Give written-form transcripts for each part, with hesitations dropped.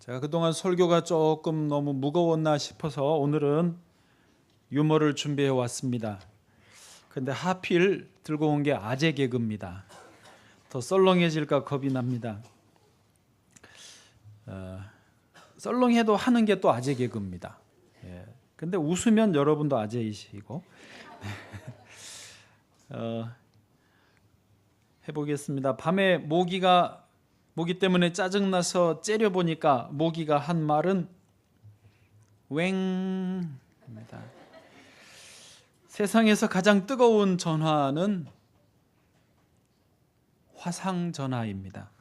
제가 그동안 설교가 조금 너무 무거웠나 싶어서 오늘은 유머를 준비해 왔습니다. 근데 하필 들고 온 게 아재 개그입니다. 더 썰렁해질까 겁이 납니다. 썰렁해도 하는 게 또 아재 개그입니다. 근데 웃으면 여러분도 아재이시고 해보겠습니다. 밤에 모기 때문에 짜증나서 째려보니까 모기가 한 말은 웽입니다. 세상에서 가장 뜨거운 전화는 화상전화입니다.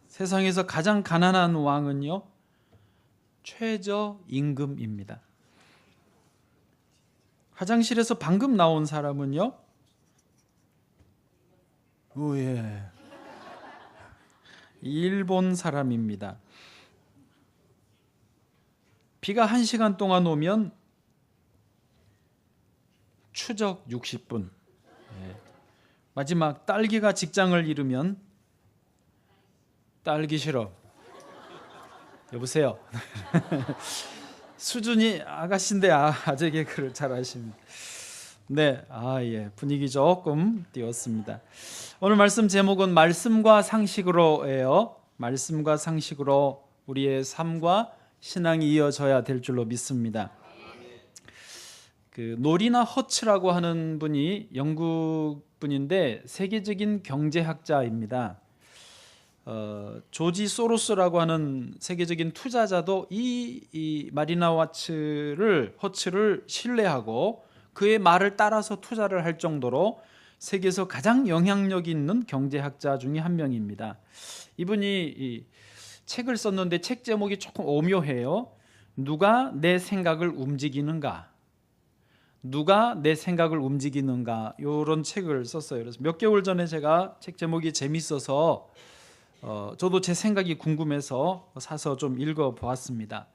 세상에서 가장 가난한 왕은요, 최저임금입니다. 화장실에서 방금 나온 사람은요, 일본 사람입니다. 비가 1시간 동안 오면 추적 60분. 마지막 딸기가 직장을 잃으면 딸기 싫어. 여보세요. 수준이 아가씨인데 아재 개그를 잘 하십니다. 네, 분위기 조금 띄웠습니다. 오늘 말씀 제목은 말씀과 상식으로예요. 말씀과 상식으로 우리의 삶과 신앙이 이어져야 될 줄로 믿습니다. 노리나 허츠라고 하는 분이 영국 분인데 세계적인 경제학자입니다. 조지 소로스라고 하는 세계적인 투자자도 이 마리나 허츠를 신뢰하고 그의 말을 따라서 투자를 할 정도로 세계에서 가장 영향력 있는 경제학자 중에 한 명입니다. 이분이 이 책을 썼는데 책 제목이 조금 오묘해요. 누가 내 생각을 움직이는가? 누가 내 생각을 움직이는가? 이런 책을 썼어요. 그래서 몇 개월 전에 제가 책 제목이 재밌어서 저도 제 생각이 궁금해서 사서 좀 읽어보았습니다.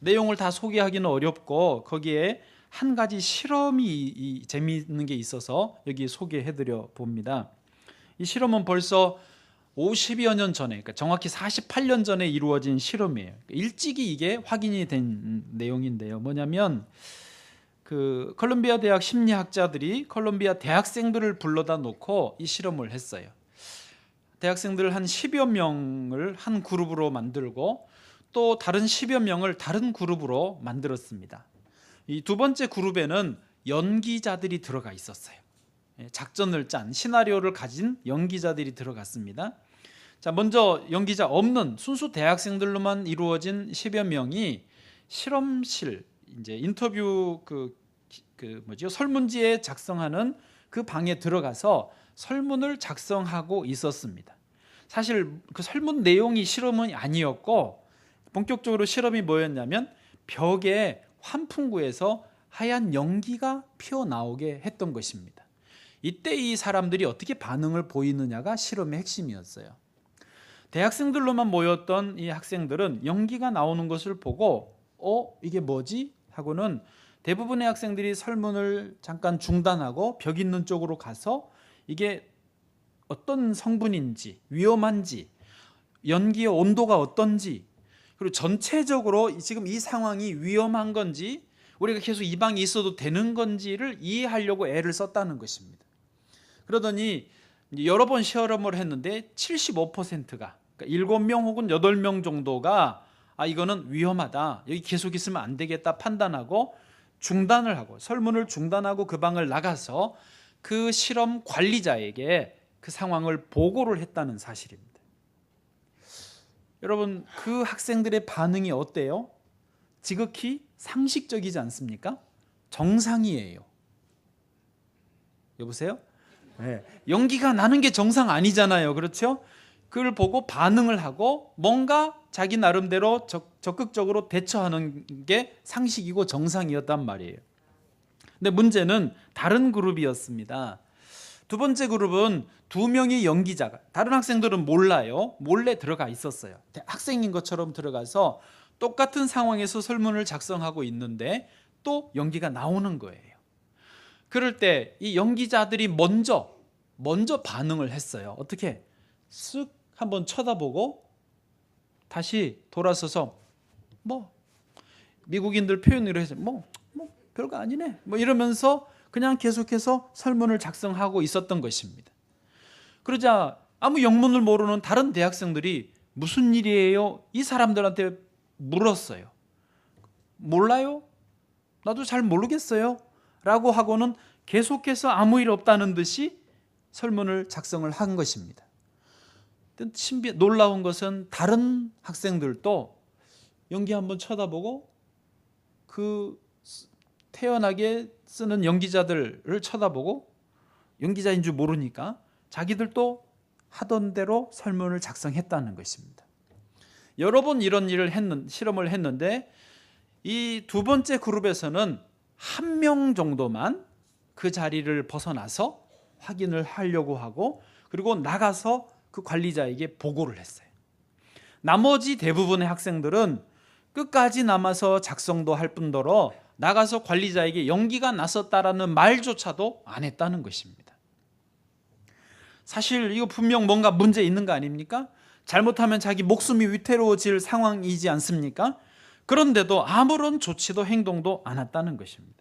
내용을 다 소개하기는 어렵고 거기에 한 가지 실험이 재미있는 게 있어서 여기 소개해드려 봅니다. 이 실험은 벌써 50여 년 전에, 그러니까 정확히 48년 전에 이루어진 실험이에요. 일찍이 이게 확인이 된 내용인데요. 뭐냐면 컬럼비아 대학 심리학자들이 컬럼비아 대학생들을 불러다 놓고 이 실험을 했어요. 대학생들 한 10여 명을 한 그룹으로 만들고 또 다른 10여 명을 다른 그룹으로 만들었습니다. 이 두 번째 그룹에는 연기자들이 들어가 있었어요. 작전을 짠 시나리오를 가진 연기자들이 들어갔습니다. 자, 먼저 연기자 없는 순수 대학생들로만 이루어진 10여 명이 실험실, 이제 인터뷰 설문지에 작성하는 그 방에 들어가서 설문을 작성하고 있었습니다. 사실 그 설문 내용이 실험은 아니었고 본격적으로 실험이 뭐였냐면 벽에 환풍구에서 하얀 연기가 피어나오게 했던 것입니다. 이때 이 사람들이 어떻게 반응을 보이느냐가 실험의 핵심이었어요. 대학생들로만 모였던 이 학생들은 연기가 나오는 것을 보고 이게 뭐지? 하고는 대부분의 학생들이 설문을 잠깐 중단하고 벽 있는 쪽으로 가서 이게 어떤 성분인지, 위험한지, 연기의 온도가 어떤지, 그리고 전체적으로 지금 이 상황이 위험한 건지, 우리가 계속 이 방에 있어도 되는 건지를 이해하려고 애를 썼다는 것입니다. 그러더니 여러 번 실험을 했는데 75%가, 그러니까 7명 혹은 8명 정도가 이거는 위험하다, 여기 계속 있으면 안 되겠다 판단하고 중단을 하고, 설문을 중단하고 그 방을 나가서 그 실험 관리자에게 그 상황을 보고를 했다는 사실입니다. 여러분, 그 학생들의 반응이 어때요? 지극히 상식적이지 않습니까? 정상이에요. 여보세요? 네. 연기가 나는 게 정상 아니잖아요. 그렇죠? 그걸 보고 반응을 하고 뭔가 자기 나름대로 적극적으로 대처하는 게 상식이고 정상이었단 말이에요. 근데 문제는 다른 그룹이었습니다. 두 번째 그룹은 2명의 연기자가, 다른 학생들은 몰라요. 몰래 들어가 있었어요. 학생인 것처럼 들어가서 똑같은 상황에서 설문을 작성하고 있는데 또 연기가 나오는 거예요. 그럴 때 이 연기자들이 먼저 반응을 했어요. 어떻게? 쓱 한번 쳐다보고 다시 돌아서서 뭐 미국인들 표현으로 해서 뭐 별거 아니네 뭐 이러면서 그냥 계속해서 설문을 작성하고 있었던 것입니다. 그러자 아무 영문을 모르는 다른 대학생들이 무슨 일이에요? 이 사람들한테 물었어요. 몰라요? 나도 잘 모르겠어요. 라고 하고는 계속해서 아무 일 없다는 듯이 설문을 작성을 한 것입니다. 놀라운 것은 다른 학생들도 연기 한번 쳐다보고 그 태연하게 쓰는 연기자들을 쳐다보고 연기자인 줄 모르니까 자기들도 하던 대로 설문을 작성했다는 것입니다. 여러 번 이런 실험을 했는데 이 두 번째 그룹에서는 한 명 정도만 그 자리를 벗어나서 확인을 하려고 하고 그리고 나가서 그 관리자에게 보고를 했어요. 나머지 대부분의 학생들은 끝까지 남아서 작성도 할 뿐더러 나가서 관리자에게 연기가 났었다라는 말조차도 안 했다는 것입니다. 사실 이거 분명 뭔가 문제 있는 거 아닙니까? 잘못하면 자기 목숨이 위태로워질 상황이지 않습니까? 그런데도 아무런 조치도 행동도 안 했다는 것입니다.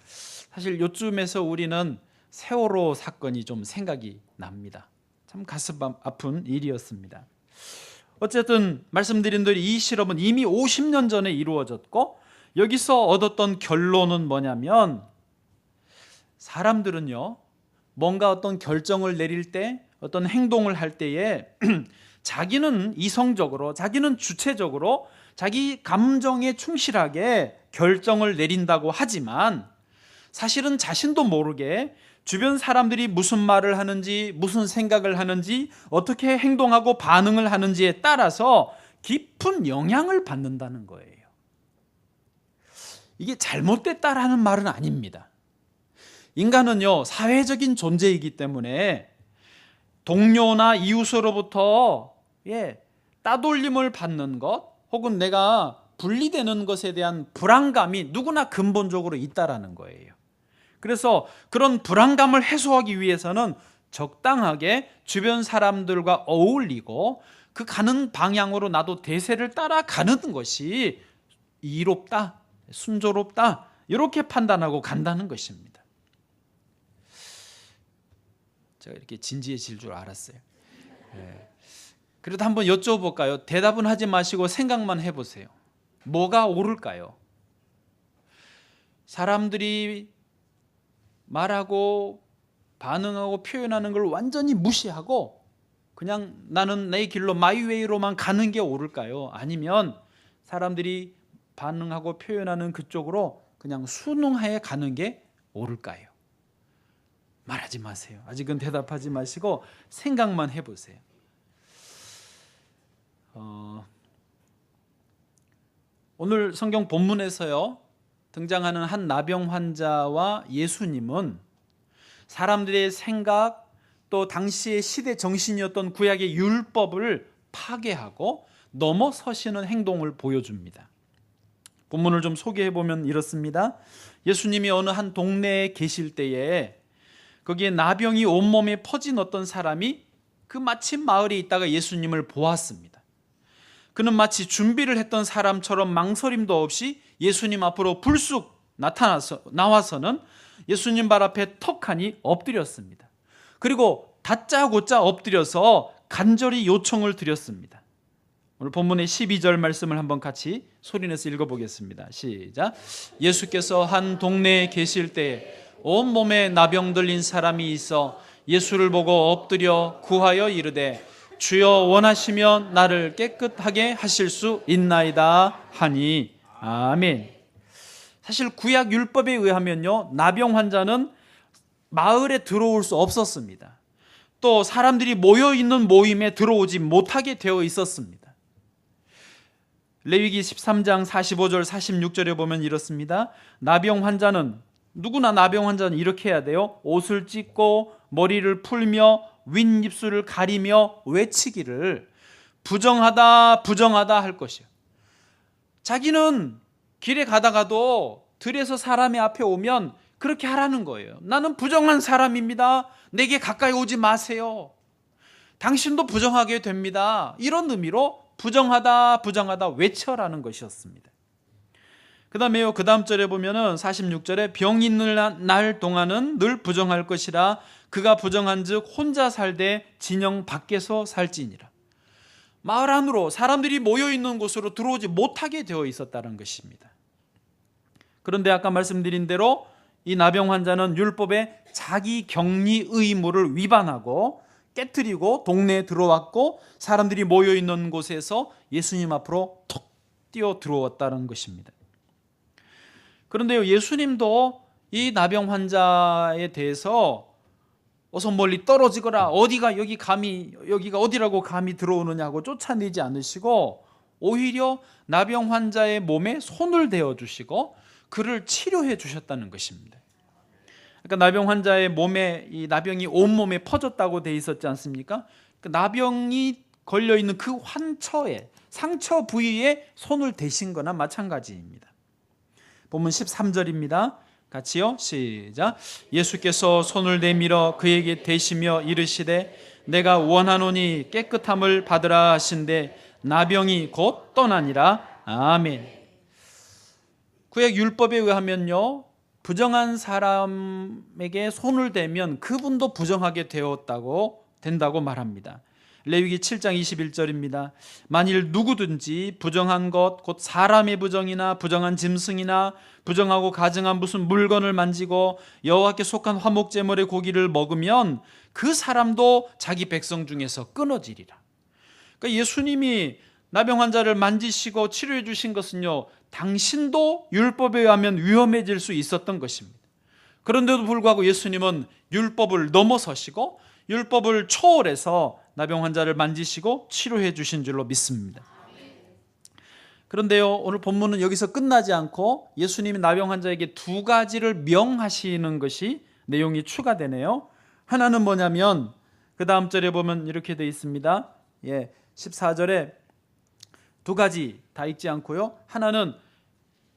사실 요쯤에서 우리는 세월호 사건이 좀 생각이 납니다. 참 가슴 아픈 일이었습니다. 어쨌든 말씀드린 대로 이 실험은 이미 50년 전에 이루어졌고 여기서 얻었던 결론은 뭐냐면 사람들은요 뭔가 어떤 결정을 내릴 때 어떤 행동을 할 때에 자기는 이성적으로 자기는 주체적으로 자기 감정에 충실하게 결정을 내린다고 하지만 사실은 자신도 모르게 주변 사람들이 무슨 말을 하는지 무슨 생각을 하는지 어떻게 행동하고 반응을 하는지에 따라서 깊은 영향을 받는다는 거예요. 이게 잘못됐다라는 말은 아닙니다. 인간은요 사회적인 존재이기 때문에 동료나 이웃으로부터 따돌림을 받는 것 혹은 내가 분리되는 것에 대한 불안감이 누구나 근본적으로 있다라는 거예요. 그래서 그런 불안감을 해소하기 위해서는 적당하게 주변 사람들과 어울리고 그 가는 방향으로 나도 대세를 따라가는 것이 이롭다, 순조롭다 이렇게 판단하고 간다는 것입니다. 제가 이렇게 진지해질 줄 알았어요. 그래도 한번 여쭤볼까요? 대답은 하지 마시고 생각만 해보세요. 뭐가 옳을까요? 사람들이 말하고 반응하고 표현하는 걸 완전히 무시하고 그냥 나는 내 길로 마이웨이로만 가는 게 옳을까요? 아니면 사람들이 반응하고 표현하는 그쪽으로 그냥 순응하에 가는 게 옳을까요? 말하지 마세요. 아직은 대답하지 마시고 생각만 해보세요. 오늘 성경 본문에서요 등장하는 한 나병 환자와 예수님은 사람들의 생각 또 당시의 시대 정신이었던 구약의 율법을 파괴하고 넘어서시는 행동을 보여줍니다. 본문을 좀 소개해 보면 이렇습니다. 예수님이 어느 한 동네에 계실 때에 거기에 나병이 온몸에 퍼진 어떤 사람이 그 마침 마을에 있다가 예수님을 보았습니다. 그는 마치 준비를 했던 사람처럼 망설임도 없이 예수님 앞으로 불쑥 나와서는 예수님 발 앞에 턱하니 엎드렸습니다. 그리고 다짜고짜 엎드려서 간절히 요청을 드렸습니다. 오늘 본문의 12절 말씀을 한번 같이 소리내서 읽어보겠습니다. 시작. 예수께서 한 동네에 계실 때 온몸에 나병 들린 사람이 있어 예수를 보고 엎드려 구하여 이르되 주여 원하시면 나를 깨끗하게 하실 수 있나이다 하니 아멘. 사실 구약 율법에 의하면요 나병 환자는 마을에 들어올 수 없었습니다. 또 사람들이 모여있는 모임에 들어오지 못하게 되어 있었습니다. 레위기 13장 45절 46절에 보면 이렇습니다. 누구나 나병 환자는 이렇게 해야 돼요. 옷을 찢고 머리를 풀며 윗입술을 가리며 외치기를 부정하다 부정하다 할 것이요. 자기는 길에 가다가도 들에서 사람이 앞에 오면 그렇게 하라는 거예요. 나는 부정한 사람입니다. 내게 가까이 오지 마세요. 당신도 부정하게 됩니다. 이런 의미로 부정하다 외쳐라는 것이었습니다. 그 다음 절에 보면은 46절에 병 있는 날 동안은 늘 부정할 것이라 그가 부정한 즉 혼자 살되 진영 밖에서 살지니라. 마을 안으로 사람들이 모여있는 곳으로 들어오지 못하게 되어 있었다는 것입니다. 그런데 아까 말씀드린 대로 이 나병 환자는 율법의 자기 격리 의무를 위반하고 깨트리고 동네에 들어왔고 사람들이 모여있는 곳에서 예수님 앞으로 톡 뛰어 들어왔다는 것입니다. 그런데요, 예수님도 이 나병 환자에 대해서 어서 멀리 떨어지거라, 여기가 어디라고 감히 들어오느냐고 쫓아내지 않으시고 오히려 나병 환자의 몸에 손을 대어 주시고 그를 치료해 주셨다는 것입니다. 그러니까 나병 환자의 몸에 이 나병이 온몸에 퍼졌다고 돼 있었지 않습니까? 그 나병이 걸려 있는 그 환처에, 상처 부위에 손을 대신 거나 마찬가지입니다. 본문 13절입니다. 같이요, 시작. 예수께서 손을 내밀어 그에게 대시며 이르시되 내가 원하노니 깨끗함을 받으라 하신대 나병이 곧 떠나니라. 아멘. 구약 율법에 의하면요, 부정한 사람에게 손을 대면 그분도 부정하게 된다고 말합니다. 레위기 7장 21절입니다. 만일 누구든지 부정한 것 곧 사람의 부정이나 부정한 짐승이나 부정하고 가증한 무슨 물건을 만지고 여호와께 속한 화목제물의 고기를 먹으면 그 사람도 자기 백성 중에서 끊어지리라. 그러니까 예수님이 나병 환자를 만지시고 치료해 주신 것은요, 당신도 율법에 의하면 위험해질 수 있었던 것입니다. 그런데도 불구하고 예수님은 율법을 넘어서시고 율법을 초월해서 나병 환자를 만지시고 치료해 주신 줄로 믿습니다. 그런데요, 오늘 본문은 여기서 끝나지 않고 예수님이 나병 환자에게 두 가지를 명하시는 것이 내용이 추가되네요. 하나는 뭐냐면 그 다음 절에 보면 이렇게 되어 있습니다. 14절에 두 가지 다 읽지 않고요, 하나는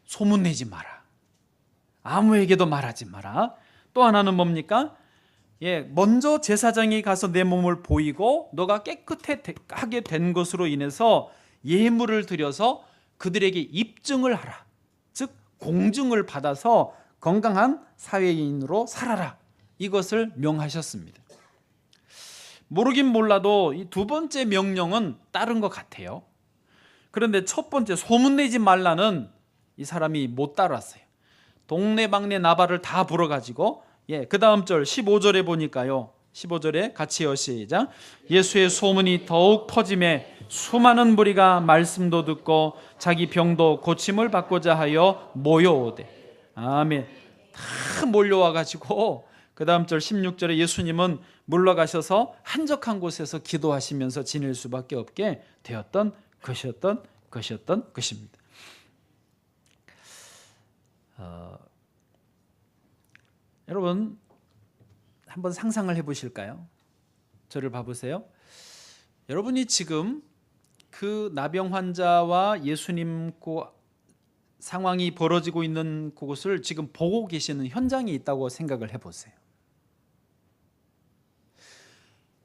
소문내지 마라, 아무에게도 말하지 마라. 또 하나는 뭡니까? 먼저 제사장이 가서 내 몸을 보이고 너가 깨끗하게 된 것으로 인해서 예물을 드려서 그들에게 입증을 하라. 즉 공증을 받아서 건강한 사회인으로 살아라. 이것을 명하셨습니다. 모르긴 몰라도 이 두 번째 명령은 따른 것 같아요. 그런데 첫 번째 소문내지 말라는 이 사람이 못 따랐어요. 동네방네 나발을 다 불어가지고 그 다음 절 15절에 보니까요, 15절에 같이요, 시작. 예수의 소문이 더욱 퍼짐에 수많은 무리가 말씀도 듣고 자기 병도 고침을 받고자 하여 모여오되. 아멘. 다 몰려와가지고 그 다음 절 16절에 예수님은 물러가셔서 한적한 곳에서 기도하시면서 지낼 수밖에 없게 되었던 것입니다. 여러분 한번 상상을 해보실까요? 저를 봐보세요. 여러분이 지금 그 나병 환자와 예수님 상황이 벌어지고 있는 그곳을 지금 보고 계시는 현장에 있다고 생각을 해보세요.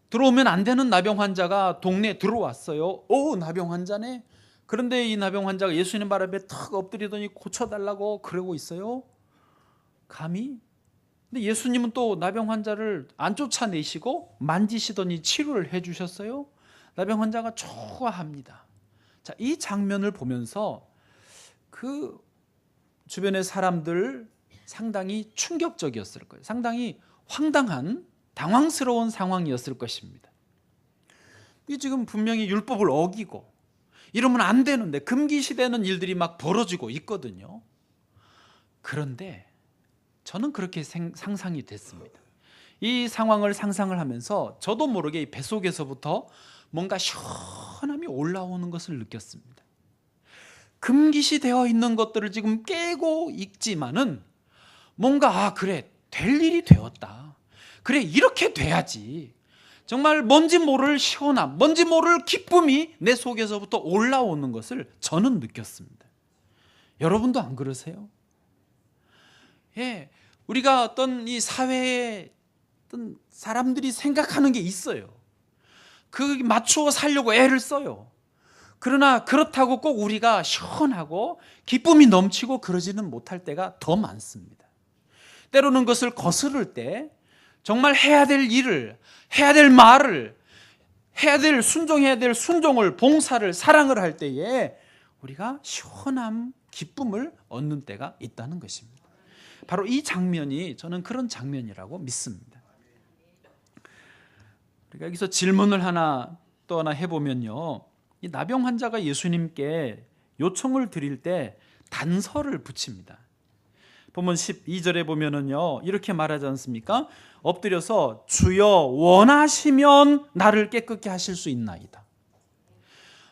들어오면 안 되는 나병 환자가 동네에 들어왔어요. 나병 환자네. 그런데 이 나병 환자가 예수님 발 앞에 탁 엎드리더니 고쳐달라고 그러고 있어요. 감히? 근데 예수님은 또 나병 환자를 안 쫓아내시고 만지시더니 치료를 해주셨어요. 나병 환자가 좋아합니다. 자, 이 장면을 보면서 그 주변의 사람들 상당히 충격적이었을 거예요. 상당히 황당한, 당황스러운 상황이었을 것입니다. 이게 지금 분명히 율법을 어기고 이러면 안 되는데 금기시되는 일들이 막 벌어지고 있거든요. 그런데 저는 그렇게 상상이 됐습니다. 이 상황을 상상을 하면서 저도 모르게 이 뱃속에서부터 뭔가 시원함이 올라오는 것을 느꼈습니다. 금기시되어 있는 것들을 지금 깨고 있지만은 뭔가 그래, 될 일이 되었다. 그래, 이렇게 돼야지. 정말 뭔지 모를 시원함, 뭔지 모를 기쁨이 내 속에서부터 올라오는 것을 저는 느꼈습니다. 여러분도 안 그러세요? 우리가 어떤 이 사회에 어떤 사람들이 생각하는 게 있어요. 그 맞추어 살려고 애를 써요. 그러나 그렇다고 꼭 우리가 시원하고 기쁨이 넘치고 그러지는 못할 때가 더 많습니다. 때로는 그것을 거스를 때 정말 해야 될 일을, 해야 될 말을, 순종해야 될 순종을, 봉사를, 사랑을 할 때에 우리가 시원함, 기쁨을 얻는 때가 있다는 것입니다. 바로 이 장면이 저는 그런 장면이라고 믿습니다. 우리가 여기서 질문을 또 하나 해보면요, 이 나병 환자가 예수님께 요청을 드릴 때 단서를 붙입니다. 보면 12절에 보면은요, 이렇게 말하지 않습니까? 엎드려서 주여 원하시면 나를 깨끗게 하실 수 있나이다.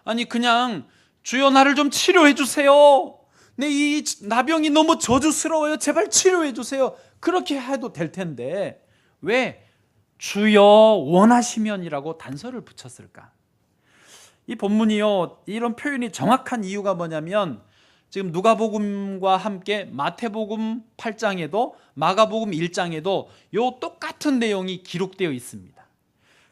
아니 그냥 주여 나를 좀 치료해 주세요. 내 이 나병이 너무 저주스러워요. 제발 치료해 주세요. 그렇게 해도 될 텐데 왜 주여 원하시면이라고 단서를 붙였을까? 이 본문이요, 이런 표현이 정확한 이유가 뭐냐면 지금 누가복음과 함께 마태복음 8장에도 마가복음 1장에도 요 똑같은 내용이 기록되어 있습니다.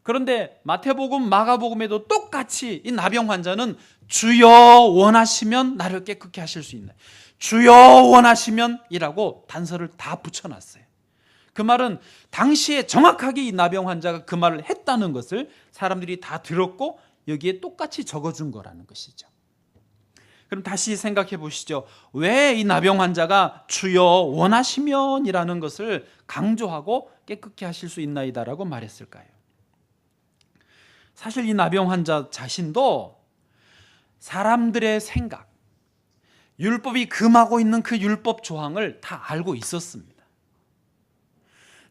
그런데 마태복음, 마가복음에도 똑같이 이 나병 환자는 주여 원하시면 나를 깨끗게 하실 수 있나요? 주여 원하시면 이라고 단서를 다 붙여놨어요. 그 말은 당시에 정확하게 이 나병 환자가 그 말을 했다는 것을 사람들이 다 들었고 여기에 똑같이 적어준 거라는 것이죠. 그럼 다시 생각해 보시죠. 왜 이 나병 환자가 주여 원하시면 이라는 것을 강조하고 깨끗게 하실 수 있나이다라고 말했을까요? 사실 이 나병 환자 자신도 사람들의 생각, 율법이 금하고 있는 그 율법 조항을 다 알고 있었습니다.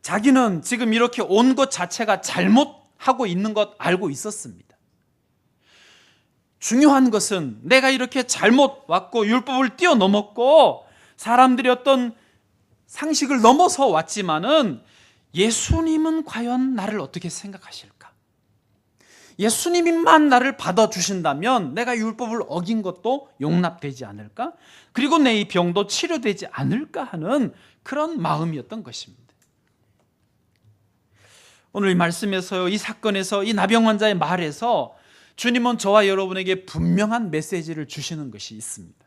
자기는 지금 이렇게 온 것 자체가 잘못하고 있는 것 알고 있었습니다. 중요한 것은 내가 이렇게 잘못 왔고 율법을 뛰어넘었고 사람들이 어떤 상식을 넘어서 왔지만은 예수님은 과연 나를 어떻게 생각하실까? 예수님만 나를 받아주신다면 내가 율법을 어긴 것도 용납되지 않을까? 그리고 내 이 병도 치료되지 않을까 하는 그런 마음이었던 것입니다. 오늘 이 말씀에서, 이 사건에서, 이 나병 환자의 말에서 주님은 저와 여러분에게 분명한 메시지를 주시는 것이 있습니다.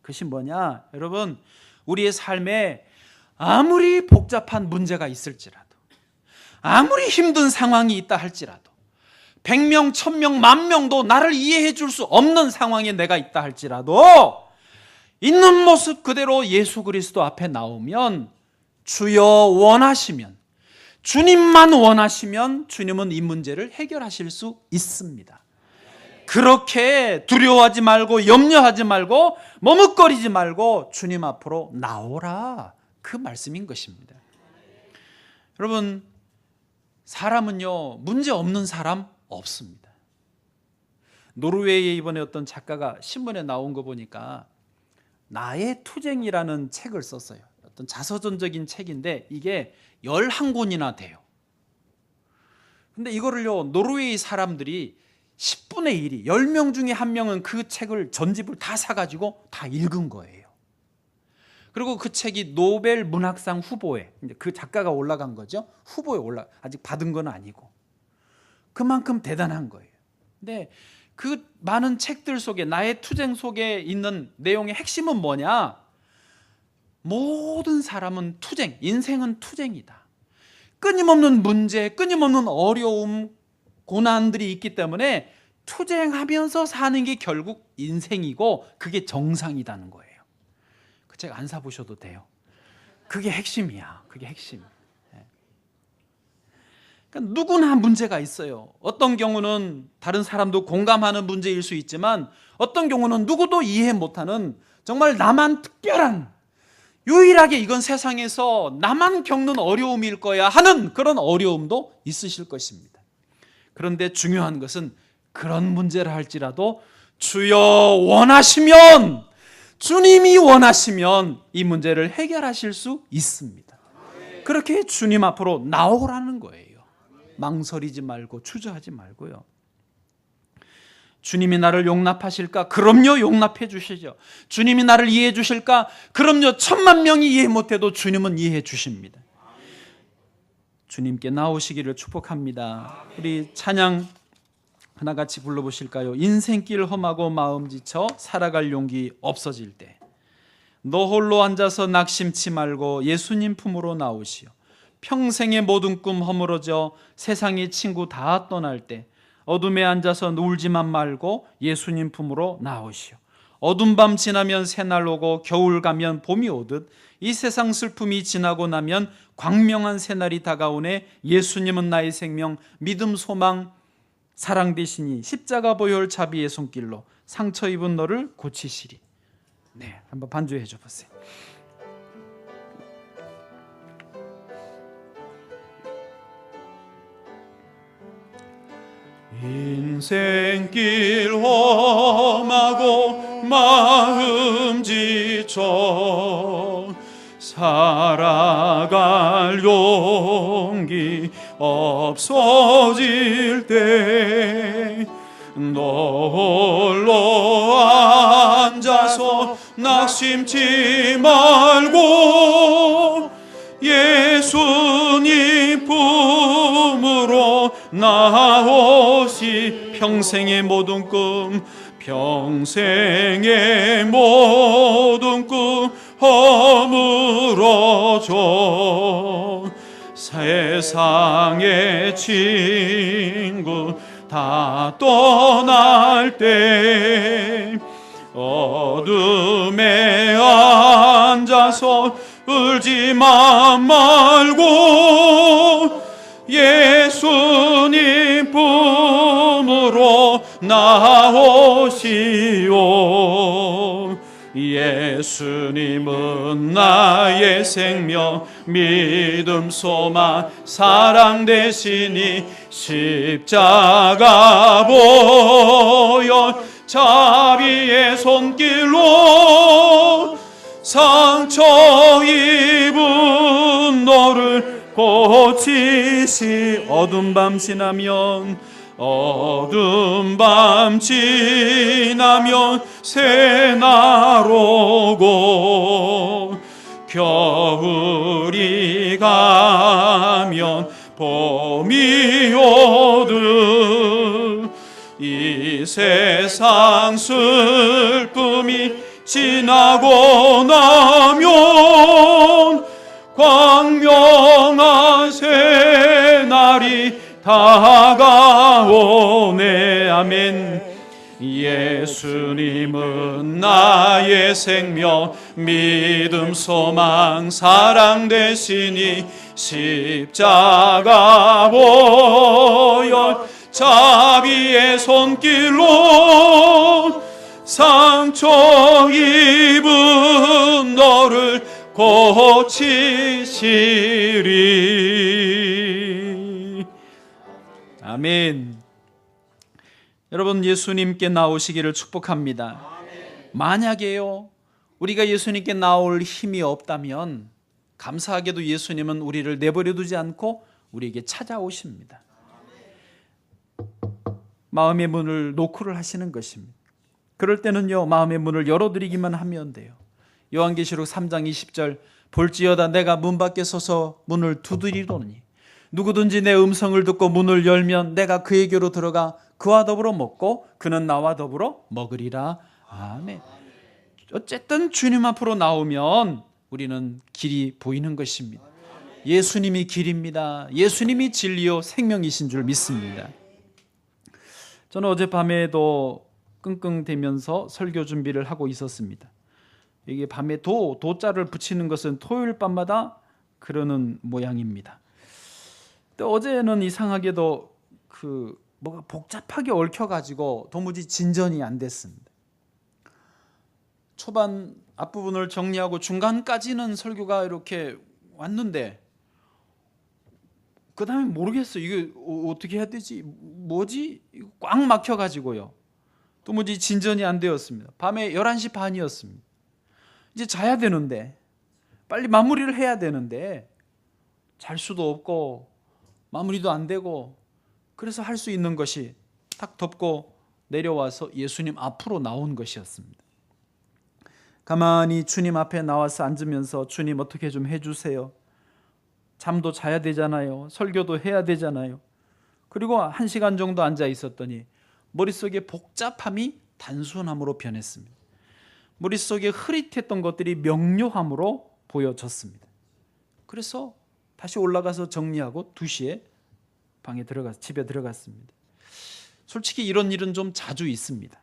그것이 뭐냐? 여러분, 우리의 삶에 아무리 복잡한 문제가 있을지라도, 아무리 힘든 상황이 있다 할지라도, 100명, 1000명, 10,000명도 나를 이해해 줄 수 없는 상황에 내가 있다 할지라도 있는 모습 그대로 예수 그리스도 앞에 나오면 주여 원하시면, 주님만 원하시면 주님은 이 문제를 해결하실 수 있습니다. 그렇게 두려워하지 말고 염려하지 말고 머뭇거리지 말고 주님 앞으로 나오라, 그 말씀인 것입니다. 여러분, 사람은요 문제 없는 사람 없습니다. 노르웨이에 이번에 어떤 작가가 신문에 나온 거 보니까 나의 투쟁이라는 책을 썼어요. 어떤 자서전적인 책인데 이게 11권이나 돼요. 근데 이거를요 노르웨이 사람들이 10분의 1이 10명 중에 1명은 그 책을 전집을 다 사가지고 다 읽은 거예요. 그리고 그 책이 노벨 문학상 후보에, 그 작가가 올라간 거죠. 후보에 아직 받은 건 아니고 그만큼 대단한 거예요. 근데 그 많은 책들 속에, 나의 투쟁 속에 있는 내용의 핵심은 뭐냐? 모든 사람은 투쟁, 인생은 투쟁이다. 끊임없는 문제, 끊임없는 어려움, 고난들이 있기 때문에 투쟁하면서 사는 게 결국 인생이고 그게 정상이라는 거예요. 그 책 안 사보셔도 돼요. 그게 핵심이야. 그게 핵심. 그러니까 누구나 문제가 있어요. 어떤 경우는 다른 사람도 공감하는 문제일 수 있지만 어떤 경우는 누구도 이해 못하는 정말 나만 특별한, 유일하게 이건 세상에서 나만 겪는 어려움일 거야 하는 그런 어려움도 있으실 것입니다. 그런데 중요한 것은 그런 문제를 할지라도 주여 원하시면, 주님이 원하시면 이 문제를 해결하실 수 있습니다. 그렇게 주님 앞으로 나오라는 거예요. 망설이지 말고 주저하지 말고요. 주님이 나를 용납하실까? 그럼요, 용납해 주시죠. 주님이 나를 이해해 주실까? 그럼요, 10,000,000명이 이해 못해도 주님은 이해해 주십니다. 주님께 나오시기를 축복합니다. 우리 찬양 하나같이 불러보실까요? 인생길 험하고 마음 지쳐 살아갈 용기 없어질 때 너 홀로 앉아서 낙심치 말고 예수님 품으로 나오시오. 평생의 모든 꿈 허물어져 세상의 친구 다 떠날 때 어둠에 앉아서 울지만 말고 예수님 품으로 나오시오. 어둠 밤 지나면 새날 오고 겨울 가면 봄이 오듯 이 세상 슬픔이 지나고 나면 광명한 새날이 다가오네. 예수님은 나의 생명, 믿음, 소망, 사랑 되시니 십자가 보혈 자비의 손길로 상처 입은 너를 고치시리. 네, 한번 반주해 줘 보세요. 인생길 험하고 마음 지쳐 살아갈 용기 없어질 때 너 홀로 앉아서 낙심치 말고 예수님 품으로 나오시. 평생의 모든 꿈, 평생의 모든 꿈 허물어져 세상의 친구 다 떠날 때 어둠에 앉아서 울지만 말고 예수님 품으로 나오시오. 예수님은 나의 생명, 믿음, 소망, 사랑 되시니 십자가 보혈 자비의 손길로 상처 입은 너를 고치시. 어둠 밤 지나면 새날 오고 겨울이 가면 봄이 오듯 이 세상 슬픔이 지나고 나면 광명한 새날이 다가오네. 아멘. 예수님은 나의 생명, 믿음, 소망, 사랑 되시니 십자가 보혈 자비의 손길로 상처 입은 너를 고치시리. 아멘. 여러분, 예수님께 나오시기를 축복합니다. 만약에요, 우리가 예수님께 나올 힘이 없다면 감사하게도 예수님은 우리를 내버려 두지 않고 우리에게 찾아오십니다. 마음의 문을 노크를 하시는 것입니다. 그럴 때는요, 마음의 문을 열어드리기만 하면 돼요. 요한계시록 3장 20절, 볼지어다 내가 문 밖에 서서 문을 두드리노니 누구든지 내 음성을 듣고 문을 열면 내가 그에게로 들어가 그와 더불어 먹고 그는 나와 더불어 먹으리라. 아멘. 어쨌든 주님 앞으로 나오면 우리는 길이 보이는 것입니다. 예수님이 길입니다. 예수님이 진리요 생명이신 줄 믿습니다. 저는 어젯밤에도 끙끙대면서 설교 준비를 하고 있었습니다. 이게 밤에 도자를 붙이는 것은 토요일 밤마다 그러는 모양입니다. 근데 어제는 이상하게도 뭐가 복잡하게 얽혀가지고 도무지 진전이 안 됐습니다. 초반 앞부분을 정리하고 중간까지는 설교가 이렇게 왔는데 그 다음에 모르겠어요. 이게 어떻게 해야 되지? 뭐지? 꽉 막혀가지고요. 도무지 진전이 안 되었습니다. 밤에 11시 반이었습니다. 이제 자야 되는데, 빨리 마무리를 해야 되는데 잘 수도 없고 마무리도 안 되고, 그래서 할 수 있는 것이 탁 덮고 내려와서 예수님 앞으로 나온 것이었습니다. 가만히 주님 앞에 나와서 앉으면서 주님 어떻게 좀 해주세요. 잠도 자야 되잖아요. 설교도 해야 되잖아요. 그리고 1시간 정도 앉아 있었더니 머릿속의 복잡함이 단순함으로 변했습니다. 머릿속에 흐릿했던 것들이 명료함으로 보여졌습니다. 그래서 다시 올라가서 정리하고 2시에 집에 들어갔습니다. 솔직히 이런 일은 좀 자주 있습니다.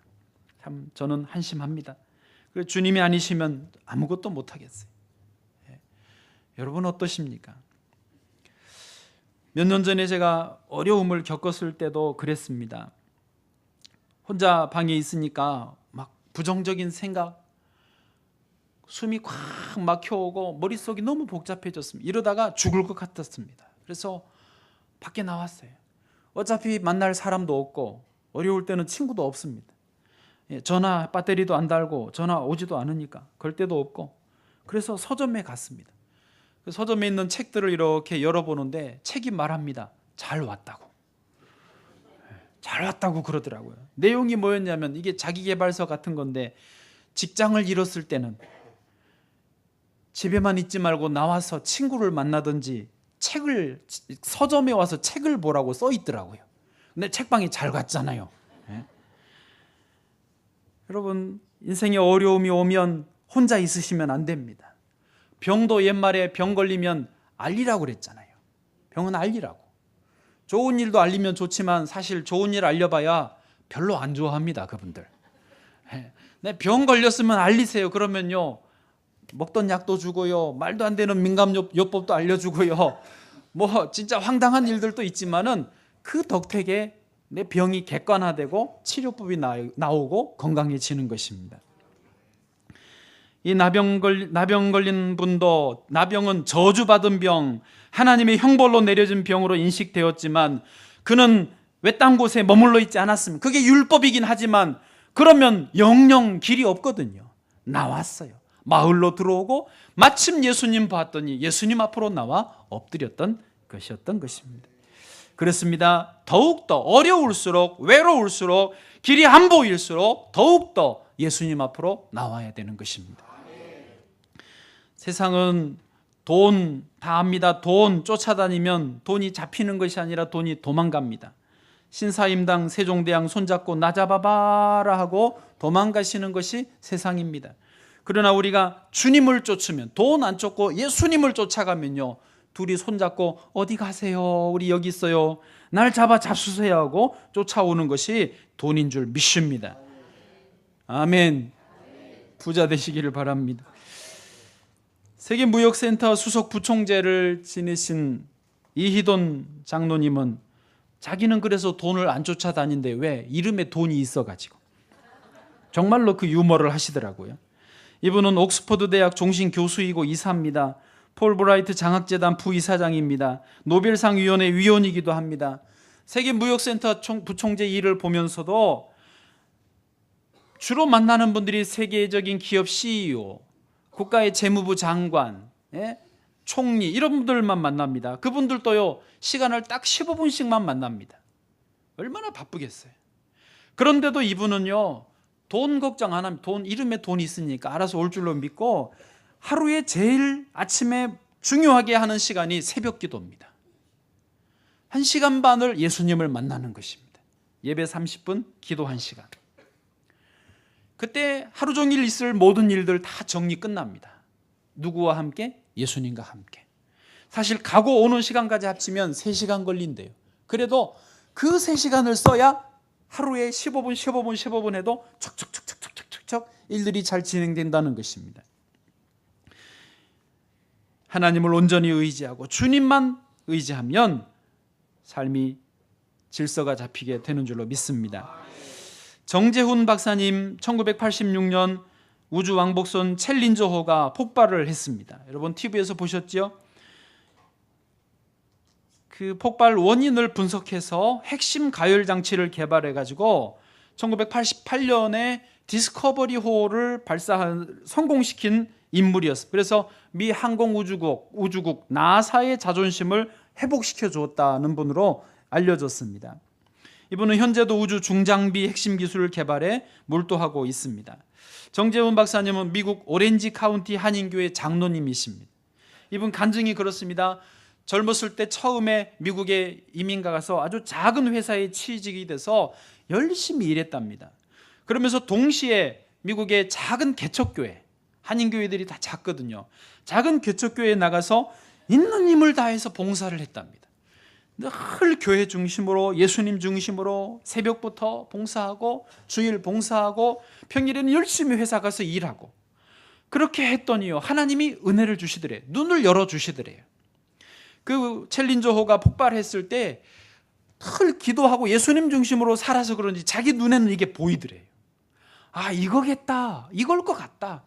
참 저는 한심합니다. 주님이 아니시면 아무것도 못하겠어요. 여러분 어떠십니까? 몇 년 전에 제가 어려움을 겪었을 때도 그랬습니다. 혼자 방에 있으니까 막 부정적인 생각, 숨이 꽉 막혀오고 머릿속이 너무 복잡해졌습니다. 이러다가 죽을 것 같았습니다. 그래서 밖에 나왔어요. 어차피 만날 사람도 없고 어려울 때는 친구도 없습니다. 전화 배터리도 안 달고 전화 오지도 않으니까 걸 데도 없고, 그래서 서점에 갔습니다. 서점에 있는 책들을 이렇게 열어보는데 책이 말합니다. 잘 왔다고. 잘 왔다고 그러더라고요. 내용이 뭐였냐면 이게 자기계발서 같은 건데, 직장을 잃었을 때는 집에만 있지 말고 나와서 친구를 만나든지 서점에 와서 책을 보라고 써 있더라고요. 근데 책방이 잘 갔잖아요. 여러분, 인생에 어려움이 오면 혼자 있으시면 안 됩니다. 병도 옛말에 병 걸리면 알리라고 그랬잖아요. 병은 알리라고. 좋은 일도 알리면 좋지만 사실 좋은 일 알려봐야 별로 안 좋아합니다, 그분들. 병 걸렸으면 알리세요. 그러면요, 먹던 약도 주고요, 말도 안 되는 민감요법도 알려주고요, 뭐 진짜 황당한 일들도 있지만은 그 덕택에 내 병이 객관화되고 치료법이 나오고 건강해지는 것입니다. 이 나병 걸린 분도, 나병은 저주받은 병, 하나님의 형벌로 내려진 병으로 인식되었지만 그는 외딴 곳에 머물러 있지 않았습니다. 그게 율법이긴 하지만 그러면 영영 길이 없거든요. 나왔어요. 마을로 들어오고 마침 예수님 봤더니 예수님 앞으로 나와 엎드렸던 것이었던 것입니다. 그렇습니다. 더욱더 어려울수록, 외로울수록, 길이 안 보일수록 더욱더 예수님 앞으로 나와야 되는 것입니다. 세상은 돈 다 압니다. 돈 쫓아다니면 돈이 잡히는 것이 아니라 돈이 도망갑니다. 신사임당 세종대왕 손잡고 나 잡아봐라 하고 도망가시는 것이 세상입니다. 그러나 우리가 주님을 쫓으면, 돈 안 쫓고 예수님을 쫓아가면요, 둘이 손잡고 어디 가세요? 우리 여기 있어요. 날 잡수세요 하고 쫓아오는 것이 돈인 줄 믿습니다. 아멘. 부자 되시기를 바랍니다. 세계무역센터 수석 부총재를 지내신 이희돈 장로님은 자기는 그래서 돈을 안 쫓아다닌데 왜? 이름에 돈이 있어가지고. 정말로 그 유머를 하시더라고요. 이분은 옥스퍼드 대학 종신 교수이고 이사입니다. 폴 브라이트 장학재단 부이사장입니다. 노벨상 위원회 위원이기도 합니다. 세계무역센터 부총재 일을 보면서도 주로 만나는 분들이 세계적인 기업 CEO, 국가의 재무부 장관, 총리, 이런 분들만 만납니다. 그분들도요, 시간을 딱 15분씩만 만납니다. 얼마나 바쁘겠어요. 그런데도 이분은요, 돈 걱정 안 합니다. 이름에 돈이 있으니까 알아서 올 줄로 믿고 하루에 제일 아침에 중요하게 하는 시간이 새벽 기도입니다. 1시간 반을 예수님을 만나는 것입니다. 예배 30분, 기도 1시간. 그때 하루 종일 있을 모든 일들 다 정리 끝납니다. 누구와 함께? 예수님과 함께. 사실 가고 오는 시간까지 합치면 3시간 걸린대요. 그래도 그 3시간을 써야 하루에 15분 해도 척척척척척척 일들이 잘 진행된다는 것입니다. 하나님을 온전히 의지하고 주님만 의지하면 삶이 질서가 잡히게 되는 줄로 믿습니다. 정재훈 박사님 1986년 우주왕복선 챌린저호가 폭발을 했습니다. 여러분 TV에서 보셨죠? 그 폭발 원인을 분석해서 핵심 가열 장치를 개발해 가지고 1988년에 디스커버리호를 성공시킨 인물이었어요. 그래서 미 항공우주국 나사의 자존심을 회복시켜 주었다는 분으로 알려졌습니다. 이분은 현재도 우주 중장비 핵심 기술을 개발해 몰두하고 있습니다. 정재훈 박사님은 미국 오렌지 카운티 한인교회 장로님이십니다. 이분 간증이 그렇습니다. 젊었을 때 처음에 미국에 이민 가서 아주 작은 회사에 취직이 돼서 열심히 일했답니다. 그러면서 동시에 미국의 작은 개척교회, 한인교회들이 다 작거든요. 작은 개척교회에 나가서 있는 힘을 다해서 봉사를 했답니다. 늘 교회 중심으로, 예수님 중심으로 새벽부터 봉사하고 주일 봉사하고 평일에는 열심히 회사 가서 일하고, 그렇게 했더니요, 하나님이 은혜를 주시더래요. 눈을 열어주시더래요. 그 챌린저호가 폭발했을 때 늘 기도하고 예수님 중심으로 살아서 그런지 자기 눈에는 이게 보이더래요. 아, 이거겠다, 이걸 것 같다.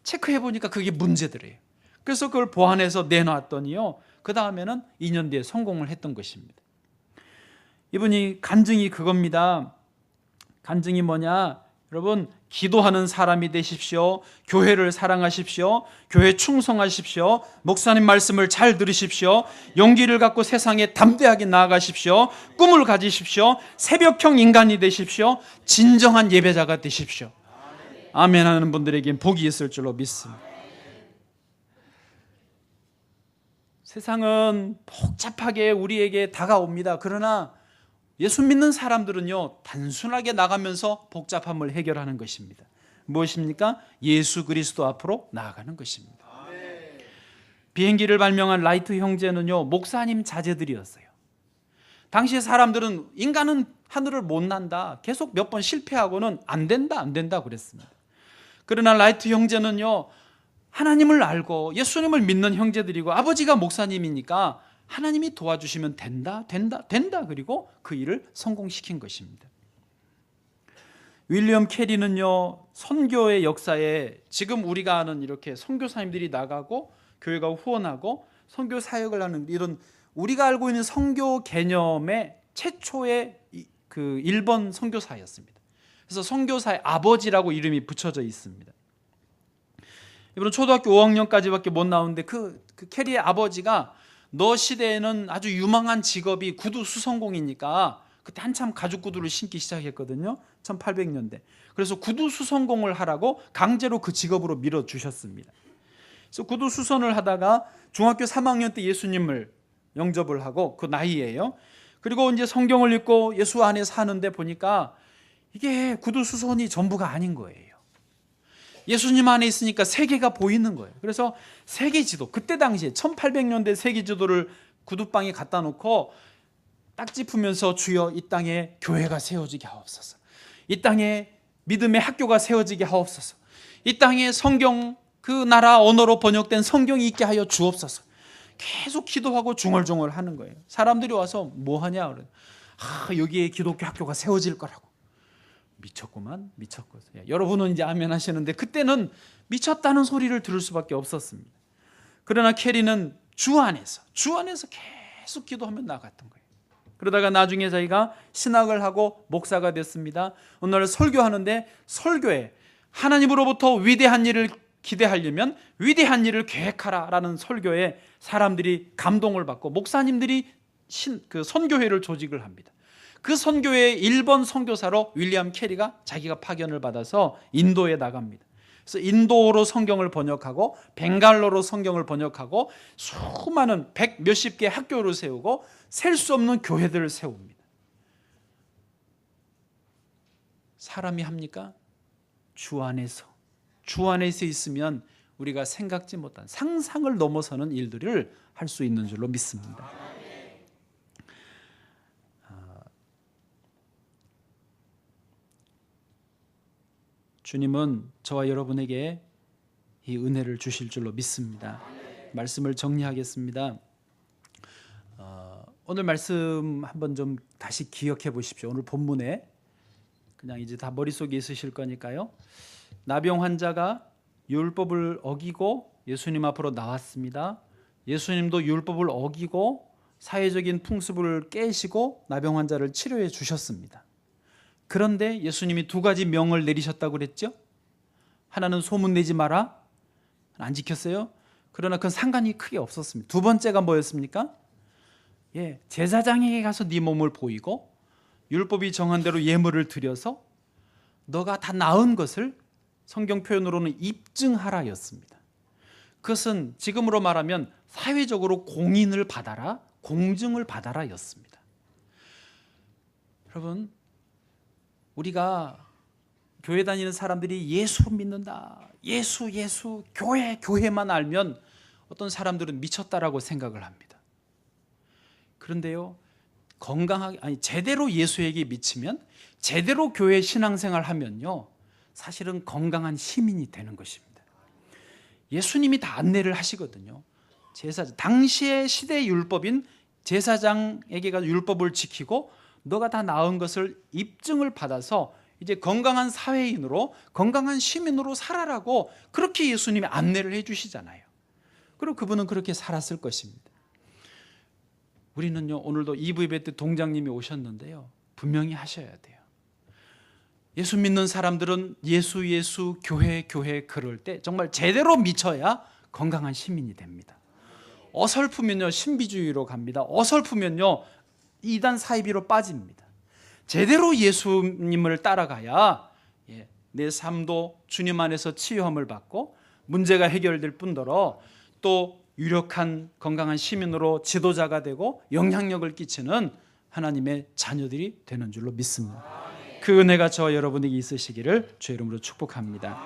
체크해보니까 그게 문제더래요. 그래서 그걸 보완해서 내놨더니요, 그 다음에는 2년 뒤에 성공을 했던 것입니다. 이분이 간증이 그겁니다. 간증이 뭐냐? 여러분, 기도하는 사람이 되십시오. 교회를 사랑하십시오. 교회 충성하십시오. 목사님 말씀을 잘 들으십시오. 용기를 갖고 세상에 담대하게 나아가십시오. 꿈을 가지십시오. 새벽형 인간이 되십시오. 진정한 예배자가 되십시오. 아멘 하는 분들에겐 복이 있을 줄로 믿습니다. 세상은 복잡하게 우리에게 다가옵니다. 그러나 예수 믿는 사람들은요, 단순하게 나가면서 복잡함을 해결하는 것입니다. 무엇입니까? 예수 그리스도 앞으로 나아가는 것입니다. 비행기를 발명한 라이트 형제는요, 목사님 자제들이었어요. 당시의 사람들은 인간은 하늘을 못 난다, 계속 몇 번 실패하고는 안 된다 그랬습니다. 그러나 라이트 형제는요, 하나님을 알고 예수님을 믿는 형제들이고 아버지가 목사님이니까 하나님이 도와주시면 된다. 그리고 그 일을 성공시킨 것입니다. 윌리엄 캐리는요, 선교의 역사에 지금 우리가 아는 이렇게 선교사님들이 나가고 교회가 후원하고 선교 사역을 하는 이런 우리가 알고 있는 선교 개념의 최초의 그 일본 선교사였습니다. 그래서 선교사의 아버지라고 이름이 붙여져 있습니다. 이분은 초등학교 5학년까지밖에 못 나오는데 그 캐리의 아버지가 너 시대에는 아주 유망한 직업이 구두 수선공이니까 그때 한참 가죽 구두를 신기 시작했거든요. 1800년대. 그래서 구두 수선공을 하라고 강제로 그 직업으로 밀어주셨습니다. 그래서 구두 수선을 하다가 중학교 3학년 때 예수님을 영접을 하고 그 나이에요. 그리고 이제 성경을 읽고 예수 안에 사는데 보니까 이게 구두 수선이 전부가 아닌 거예요. 예수님 안에 있으니까 세계가 보이는 거예요. 그래서 세계 지도, 그때 당시에 1800년대 세계 지도를 구두방에 갖다 놓고 딱 짚으면서 주여 이 땅에 교회가 세워지게 하옵소서. 이 땅에 믿음의 학교가 세워지게 하옵소서. 이 땅에 성경 그 나라 언어로 번역된 성경이 있게 하여 주옵소서. 계속 기도하고 중얼중얼 하는 거예요. 사람들이 와서 뭐 하냐? 여기에 기독교 학교가 세워질 거라고. 미쳤구만, 미쳤거든요. 여러분은 이제 아멘 하시는데 그때는 미쳤다는 소리를 들을 수밖에 없었습니다. 그러나 캐리는 주 안에서 계속 기도하며 나갔던 거예요. 그러다가 나중에 자기가 신학을 하고 목사가 됐습니다. 어느 날 설교하는데 설교에 하나님으로부터 위대한 일을 기대하려면 위대한 일을 계획하라라는 설교에 사람들이 감동을 받고 목사님들이 그 선교회를 조직을 합니다. 그 선교회의 1번 선교사로 윌리엄 캐리가 자기가 파견을 받아서 인도에 나갑니다. 그래서 인도어로 성경을 번역하고 벵갈로로 성경을 번역하고 수많은 100 몇십 개 학교를 세우고 셀 수 없는 교회들을 세웁니다. 사람이 합니까? 주 안에서 있으면 우리가 생각지 못한 상상을 넘어서는 일들을 할 수 있는 줄로 믿습니다. 주님은 저와 여러분에게 이 은혜를 주실 줄로 믿습니다. 말씀을 정리하겠습니다. 오늘 말씀 한번 좀 다시 기억해 보십시오. 오늘 본문에 그냥 이제 다 머릿속에 있으실 거니까요. 나병 환자가 율법을 어기고 예수님 앞으로 나왔습니다. 예수님도 율법을 어기고 사회적인 풍습을 깨시고 나병 환자를 치료해 주셨습니다. 그런데 예수님이 두 가지 명을 내리셨다고 그랬죠? 하나는 소문내지 마라. 안 지켰어요. 그러나 그건 상관이 크게 없었습니다. 두 번째가 뭐였습니까? 제사장에게 가서 네 몸을 보이고 율법이 정한 대로 예물을 드려서 너가 다 나은 것을 성경 표현으로는 입증하라였습니다. 그것은 지금으로 말하면 사회적으로 공인을 받아라, 공증을 받아라 였습니다. 여러분, 우리가 교회 다니는 사람들이 예수 믿는다, 예수 교회만 알면 어떤 사람들은 미쳤다라고 생각을 합니다. 그런데요, 제대로 예수에게 미치면, 제대로 교회 신앙생활 하면요, 사실은 건강한 시민이 되는 것입니다. 예수님이 다 안내를 하시거든요. 당시의 시대의 율법인 제사장에게 가서 율법을 지키고 너가 다 나은 것을 입증을 받아서 이제 건강한 사회인으로, 건강한 시민으로 살아라고 그렇게 예수님이 안내를 해주시잖아요. 그리고 그분은 그렇게 살았을 것입니다. 우리는요, 오늘도 EV배 때 동장님이 오셨는데요, 분명히 하셔야 돼요. 예수 믿는 사람들은 예수 교회 그럴 때 정말 제대로 미쳐야 건강한 시민이 됩니다. 어설프면요, 신비주의로 갑니다. 어설프면요, 이단 사이비로 빠집니다. 제대로 예수님을 따라가야 내 삶도 주님 안에서 치유함을 받고 문제가 해결될 뿐더러 또 유력한 건강한 시민으로 지도자가 되고 영향력을 끼치는 하나님의 자녀들이 되는 줄로 믿습니다. 그 은혜가 저와 여러분에게 있으시기를 주의 이름으로 축복합니다.